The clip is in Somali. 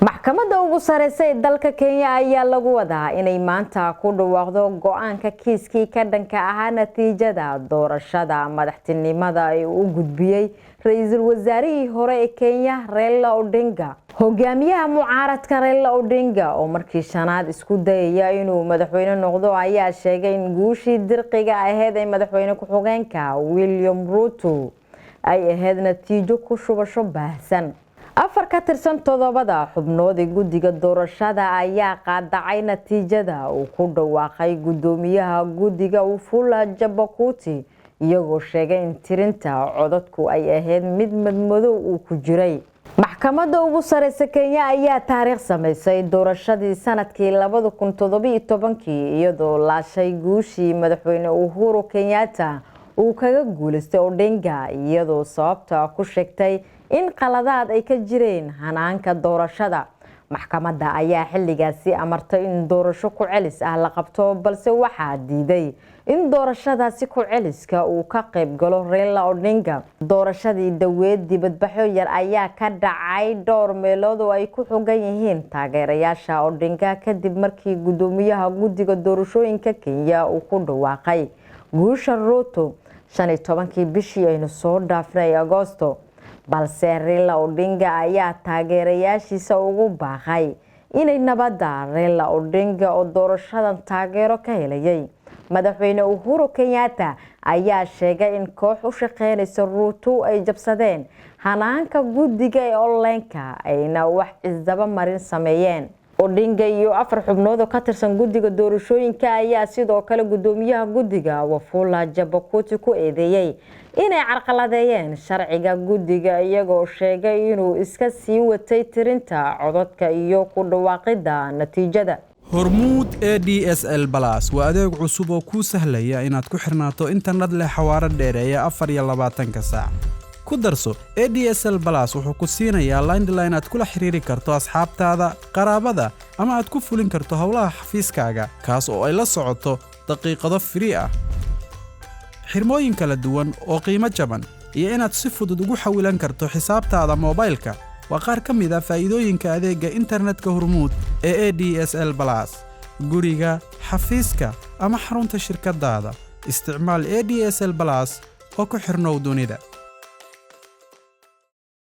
maxkamadda ugu sareysa ee dalka Kenya ayaa lagu wadaa inay maanta ku dhawaaqdo go'aanka kiiskii ka dhanka ahaa natiijada doorashada madaxtinimada ee uu gudbiyay ra'iisul wasaarihii hore ee Kenya Raila Odinga. hogaamiyaha mucaaradka Raila Odinga oo markii shanaad isku dayay inuu madaxweyne noqdo ayaa sheegay in guushii dirqiga ahayd ee madaxweyne ku-xigeenka William Ruto ay ahayd natiijo ku shubasho baahsan. afar ka tirsan todobada xubnood ee guddiga doorashada ayaa qaadacay natiijada uu ku dhawaaqay gudoomiyaha guddiga Wafula Chebukati iyagoo sheegay in tirinta codadku ay ahayd mid madmadow uu ku jiray. maxkamadda ugu sareysa Kenya ayaa taariikh sameysay doorashadii sanadkii 2017 iyadoo laashay guushii madaxweyne Uhuru Kenyatta uu kaga guuleystay Odinga iyadoo sababta ku sheegtay in qaladaad ay ka jireen hanaanka doorashada. maxkamadda ayaa xilligaasi amartay in doorasho ku celis ah la qabto balse waxaa diiday in doorashadaasi ku celiska uu ka qayb galo Raila Odinga. doorashadii dhaweed dibadbaxyo yar ayaa ka dhacay dhowr meelood oo ay ku xogan yihiin taageerayaasha Odinga kadib markii gudoomiyaha guddiga doorashooyinka Kenya uu ku dhawaaqay guusha Ruto 15 bishii aynu soo dhaafnay Agoosto. balse Raila Odinga ayaa taageerayaashiisa ugu baaqay inay nabadda. Raila Odinga oo doorashadan taageero ka helayay madaxweyne Uhuru Kenyatta ayaa sheegay in koox u shaqeynaysa Ruto ay jabsadeen hanaanka guddiga ee online-ka ayna wax isdaba marin sameeyeen. Odinga iyo afar xubnood oo ka tirsan guddiga doorashooyinka ayaa sidoo kale gudoomiyaha guddiga Wafula Chebukati ku eedeeyay inay carqaladeeyeen sharciga guddiga iyagoo sheegay inuu iska sii watay tirinta codadka iyo ku dhawaaqida natiijada. Hormuud ADSL Plus waa adeeg cusub oo kuu sahlaya inaad ku xirnaato internet leh xawaare dheereeya 24 saac. ku darso ADSL Plus wuxuu ku siinayaa landline aad kula xiriiri karto asxaabtaada, qaraabada ama aad ku fulin karto hawlaha xafiiskaaga kaas oo ay la socoto daqiiqado free ah. xirmooyin kala duwan oo qiimo jaban iyo inaad si fudud ugu xawilan karto xisaabtaada moobilka waa qaar ka mid ah faa'iidooyinka adeegga internetka Hormuud ee ADSL Plus. guriga, xafiiska ama xarunta shirkadaada isticmaal ADSL Plus oo ku xirnow dunida.